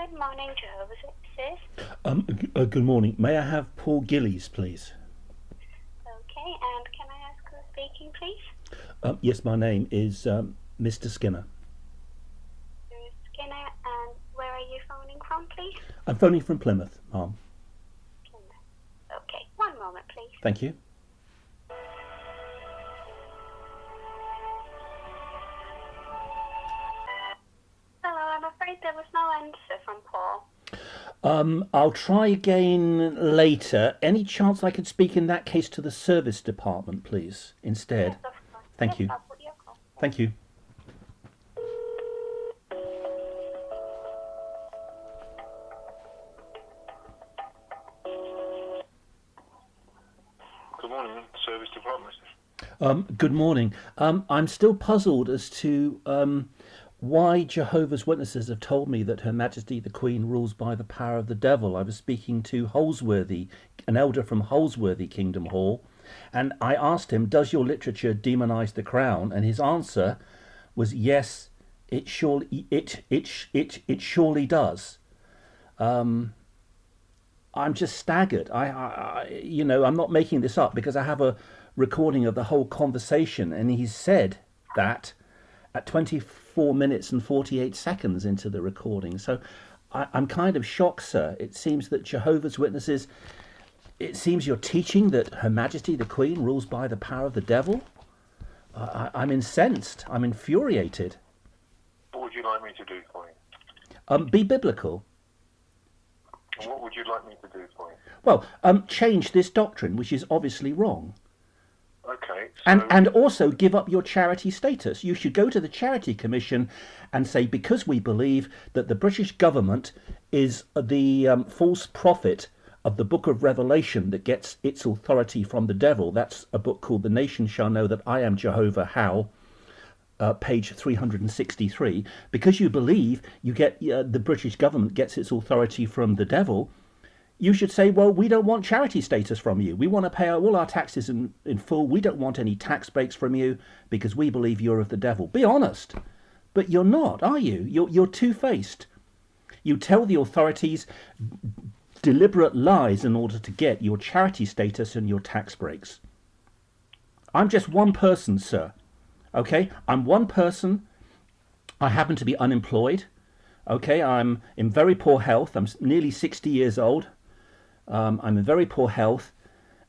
Good morning, Jehovah's Witnesses. Good morning. May I have Paul Gillies, please? Okay, and can I ask who's speaking, please? Yes, my name is Mr. Skinner. Mr. Skinner, and where are you phoning from, please? I'm phoning from Plymouth, Ma'am. Plymouth. Okay, one moment, please. Thank you. Hello, I'm afraid there was no answer from Paul. I'll try again later. Any chance I could speak in that case to the service department, please, instead? Yes, of course. Thank Yes, you. I'll put your call. Thank you. Good morning, service department. Good morning. I'm still puzzled as to why Jehovah's Witnesses have told me that Her Majesty the Queen rules by the power of the devil. I was speaking to Holsworthy, an elder from Holsworthy Kingdom Hall, and I asked him, does your literature demonize the crown? And his answer was, yes, it surely does. I'm just staggered. I'm not making this up because I have a recording of the whole conversation, and he said that at 24 minutes and 48 seconds into the recording. So I'm kind of shocked, sir. It seems that Jehovah's Witnesses, it seems you're teaching that Her Majesty the Queen rules by the power of the devil. I'm incensed. I'm infuriated. What would you like me to do for you? Be biblical. And what would you like me to do for you? Well, change this doctrine, which is obviously wrong. Okay. So And also give up your charity status. You should go to the Charity Commission and say, because we believe that the British government is the false prophet of the book of Revelation that gets its authority from the devil. That's a book called The Nation Shall Know That I Am Jehovah, How? Page 363. Because you believe you get the British government gets its authority from the devil, you should say, well, we don't want charity status from you. We want to pay all our taxes in full. We don't want any tax breaks from you because we believe you're of the devil. Be honest. But you're not, are you? You're two-faced. You tell the authorities deliberate lies in order to get your charity status and your tax breaks. I'm just one person, sir. Okay? I'm one person. I happen to be unemployed. Okay? I'm in very poor health. I'm nearly 60 years old. I'm in very poor health,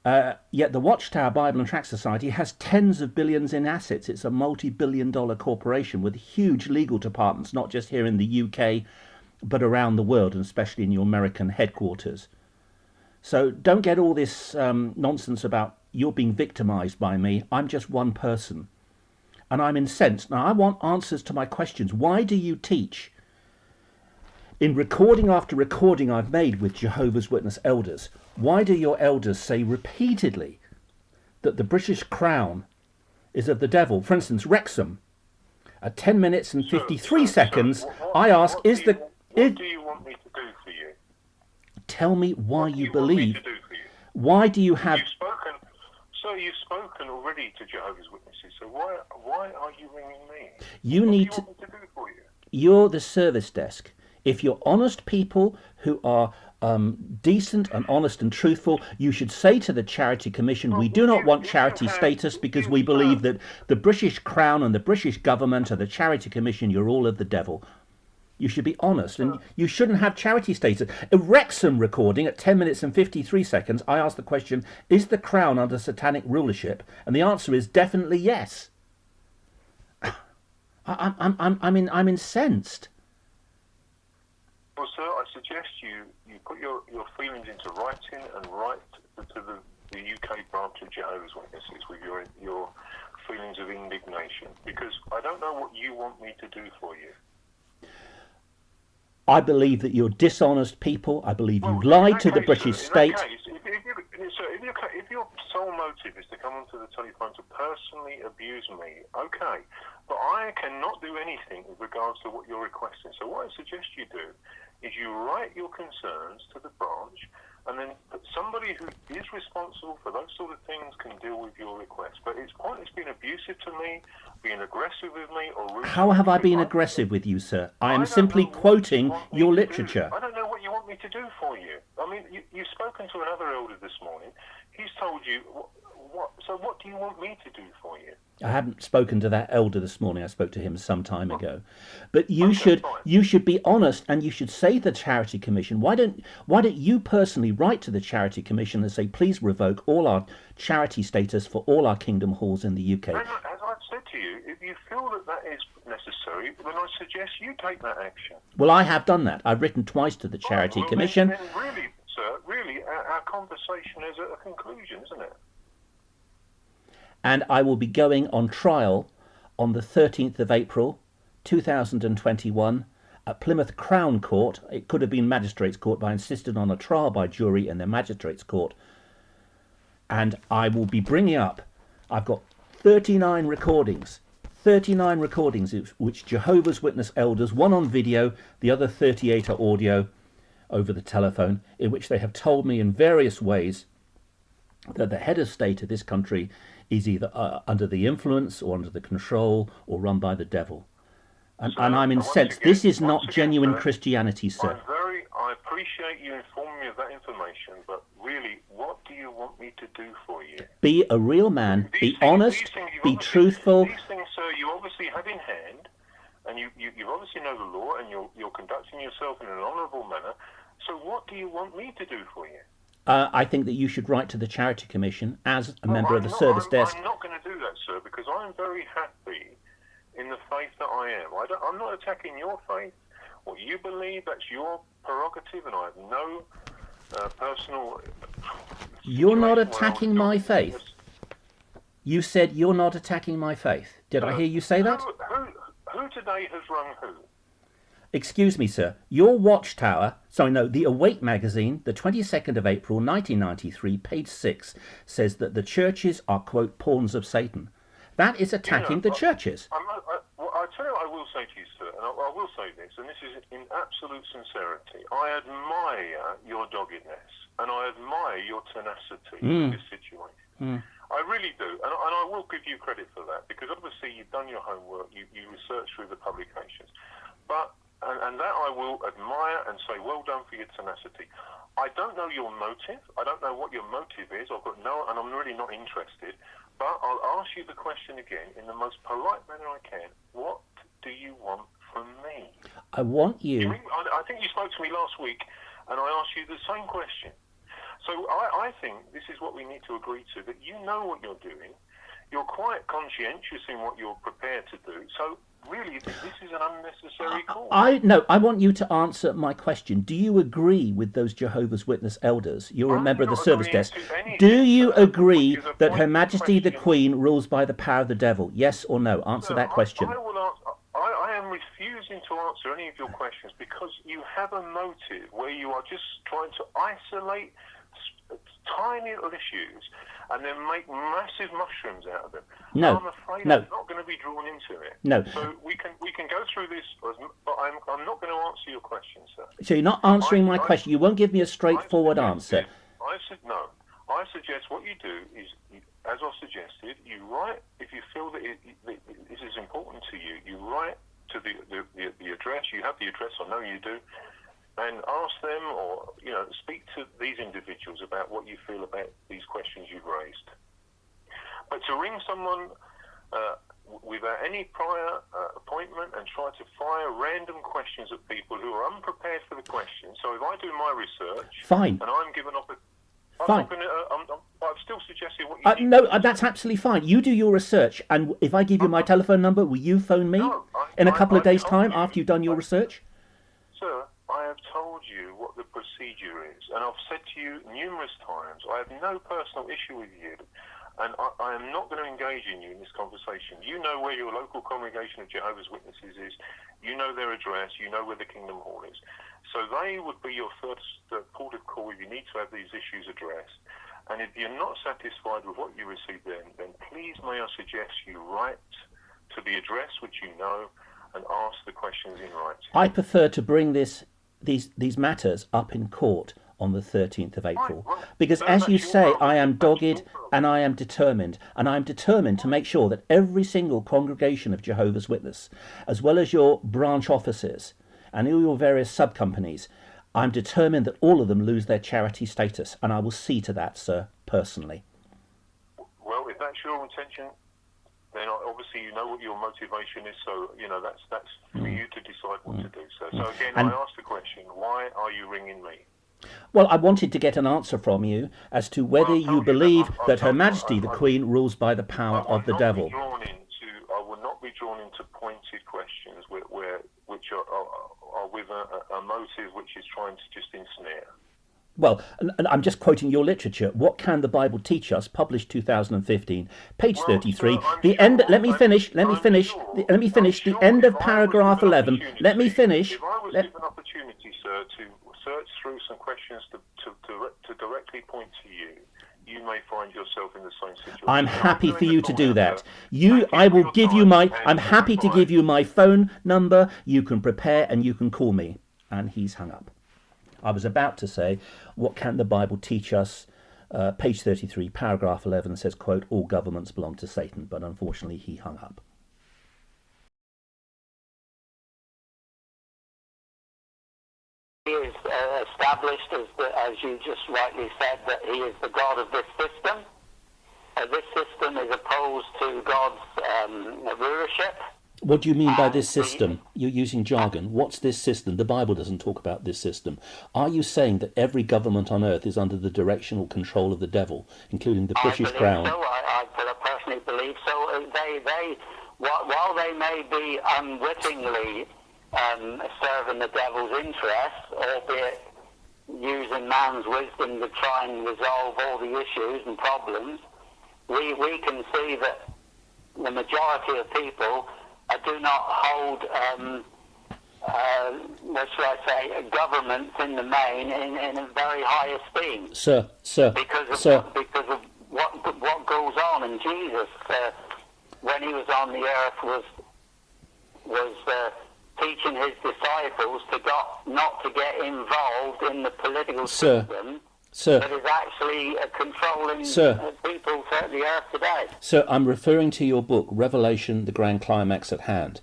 yet the Watchtower Bible and Tract Society has tens of billions in assets. It's a multi-billion-dollar corporation with huge legal departments, not just here in the UK, but around the world, and especially in your American headquarters. So don't get all this nonsense about you're being victimized by me. I'm just one person, and I'm incensed. Now, I want answers to my questions. Why do you teach? In recording after recording I've made with Jehovah's Witness elders, why do your elders say repeatedly that the British crown is of the devil? For instance, Wrexham, at 10 minutes and 53 seconds, I ask, what do you want me to do for you? Tell me why What do you want me believe. to do for you? Why do you have... You've spoken already to Jehovah's Witnesses, so why are you ringing me? You What need do to... you want me to do for you? You're the service desk. If you're honest people who are decent and honest and truthful, you should say to the Charity Commission, we do not want charity status because we believe that the British Crown and the British government and the Charity Commission, you're all of the devil. You should be honest, and you shouldn't have charity status. A Wrexham recording at 10 minutes and 53 seconds, I asked the question, is the Crown under satanic rulership? And the answer is definitely yes. I'm incensed. Well, sir, I suggest you put your feelings into writing and write to the UK branch of Jehovah's Witnesses with your feelings of indignation, because I don't know what you want me to do for you. I believe that you're dishonest people. I believe you lied to the British state. In if your sole motive is to come onto the telephone to personally abuse me, okay, but I cannot do anything with regards to what you're requesting. So what I suggest you do is you write your concerns to the branch, and then somebody who is responsible for those sort of things can deal with your request. But it's pointless being abusive to me, being aggressive with me, or rude. How have I been aggressive with you, sir? I am simply quoting your literature. I don't know what you want me to do for you. I mean, you've spoken to another elder this morning. He's told you what. So what do you want me to do for you? I haven't spoken to that elder this morning. I spoke to him some time ago. But you should be honest, and you should say to the Charity Commission, why don't you personally write to the Charity Commission and say, please revoke all our charity status for all our kingdom halls in the UK? As I've said to you, if you feel that is necessary, then I suggest you take that action. Well, I have done that. I've written twice to the Charity Commission. Then really, sir, our conversation is at a conclusion, isn't it? And I will be going on trial on the 13th of April 2021 at Plymouth Crown Court. It could have been Magistrates Court, but I insisted on a trial by jury in the Magistrates Court. And I will be bringing up, I've got 39 recordings which Jehovah's Witness elders, one on video, the other 38 are audio over the telephone, in which they have told me in various ways that the head of state of this country is either under the influence or under the control or run by the devil. And I'm incensed. This is not genuine Christianity, sir. I appreciate you informing me of that information, but really, what do you want me to do for you? Be a real man, be honest, be truthful. These things, sir, you obviously have in hand, and you obviously know the law, and you're conducting yourself in an honourable manner. So what do you want me to do for you? I think that you should write to the Charity Commission as a member of the service desk. I'm not going to do that, sir, because I'm very happy in the faith that I am. I'm not attacking your faith. What you believe, that's your prerogative, and I have no personal... You're not attacking my faith. You said you're not attacking my faith. Did I hear you say that? Who today has rung who? Excuse me, sir. Your Watchtower, the Awake magazine, the 22nd of April 1993, page 6, says that the churches are, quote, pawns of Satan. That is attacking the churches. I tell you what I will say to you, sir, and I will say this, and this is in absolute sincerity. I admire your doggedness, and I admire your tenacity in this situation. I really do, and I will give you credit for that, because obviously you've done your homework, you researched through the publications. But and that I will admire and say, well done for your tenacity. I don't know your motive. I don't know what your motive is. And I'm really not interested. But I'll ask you the question again in the most polite manner I can. What do you want from me? I want you... I think you spoke to me last week, and I asked you the same question. So I think this is what we need to agree to, that you know what you're doing. You're quite conscientious in what you're prepared to do. So really, this is an unnecessary call. I want you to answer my question. Do you agree with those Jehovah's Witness elders? You're a member of the service desk. Do you agree that Her Majesty the Queen rules by the power of the devil? Yes or no? Answer that question. I am refusing to answer any of your questions because you have a motive where you are just trying to isolate tiny little issues and then make massive mushrooms out of them. No, I'm afraid no. I'm not going to be drawn into it. No. So we can go through this, but I'm not going to answer your question, sir. So you're not answering my question. You won't give me a straightforward answer. I said no. I suggest what you do is, as I suggested, you write, if you feel that this is important to you, you write to the address. You have the address, I know you do. And ask them, or speak to these individuals about what you feel about these questions you've raised. But to ring someone without any prior appointment and try to fire random questions at people who are unprepared for the question. So if I do my research, fine, and I'm given up, fine. I've still suggested what you. No, that's absolutely fine. You do your research, and if I give you my telephone number, will you phone me in a couple of days' time after you've done your research? Sir, I have told you what the procedure is, and I've said to you numerous times, I have no personal issue with you, and I am not going to engage in you in this conversation. You know where your local congregation of Jehovah's Witnesses is, you know their address, you know where the Kingdom Hall is. So they would be your first port of call if you need to have these issues addressed. And if you're not satisfied with what you receive then please may I suggest you write to the address which you know and ask the questions in writing. I prefer to bring these matters up in court on the 13th of April. Right. Because as you say, I am dogged and I am determined. And I am determined to make sure that every single congregation of Jehovah's Witness, as well as your branch offices and all your various sub-companies, I'm determined that all of them lose their charity status. And I will see to that, sir, personally. Well, if that's your intention, then obviously you know what your motivation is, so that's for you to decide what to do. So again, I ask the question: why are you ringing me? Well, I wanted to get an answer from you as to whether you believe that Her Majesty the Queen rules by the power of the devil. I will not be drawn into pointed questions which are with a motive which is trying to just ensnare. Well, and I'm just quoting your literature. What can the Bible teach us? Published 2015, page 33. Let me finish. The end of paragraph 11. Let me finish. If I was given an opportunity, sir, to search through some questions to directly point to you, you may find yourself in the same situation. I'm happy for you to do that. I'm happy to give you my phone number. You can prepare and you can call me. And he's hung up. I was about to say, what can the Bible teach us? Page 33, paragraph 11 says, quote, all governments belong to Satan, but unfortunately he hung up. He is established, as you just rightly said, that he is the God of this system. This system is opposed to God's rulership. What do you mean by this system? You're using jargon. What's this system? The Bible doesn't talk about this system. Are you saying that every government on earth is under the directional control of the devil, including the British Crown? So. I personally believe so. While they may be unwittingly serving the devil's interests, albeit using man's wisdom to try and resolve all the issues and problems, we can see that the majority of people do not hold, what should I say, governments in the main in a very high esteem. Sir. Because of what goes on. And Jesus, when he was on the earth, was teaching his disciples not to get involved in the political system. Sir, that is actually controlling people to the earth today. Sir, I'm referring to your book, Revelation, the Grand Climax at Hand.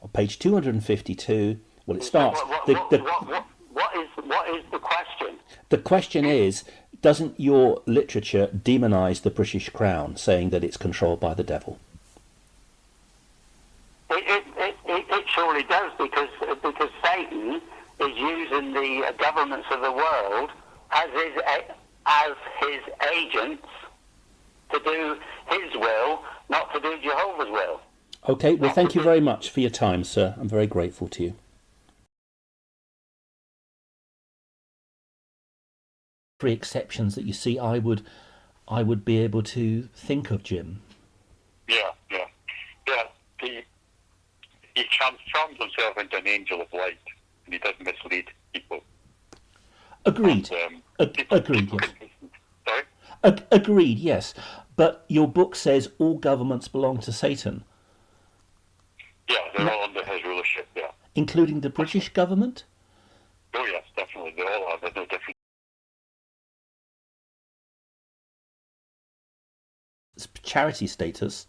On page 252, well, it starts... What is the question? The question is, doesn't your literature demonise the British Crown, saying that it's controlled by the devil? It surely does, because Satan is using the governments of the world as his agents to do his will, not to do Jehovah's will. Okay, well, thank you very much for your time, sir. I'm very grateful to you. Three exceptions that you see, I would be able to think of, Jim. Yeah. He transforms himself into an angel of light, and he doesn't mislead people. Agreed. Agreed, yes. Sorry? Agreed, yes. But your book says all governments belong to Satan. Yeah, they're all under his rulership, yeah. Including the British government? Oh, yes, definitely. They all are. There's no difference. Charity status.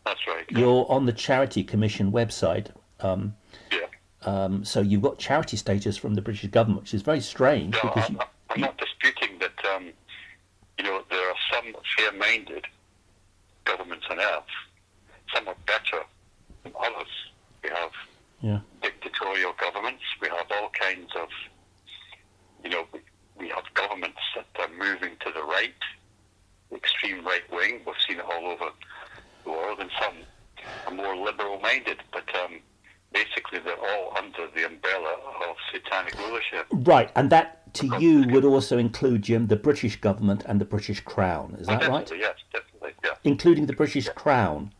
That's right. You're on the Charity Commission website. Yeah. So you've got charity status from the British government, which is very strange. No, because I'm not disputing that, there are some fair-minded governments on earth. Some are better than others. We have dictatorial governments. We have all kinds of, we have governments that are moving to the right, the extreme right wing. We've seen it all over the world, and some are more liberal-minded, but basically they're all under the umbrella of satanic rulership. Right, and that to you would also include, Jim, the British government and the British Crown. Is that right? Yes, definitely, yeah. Including the British Crown.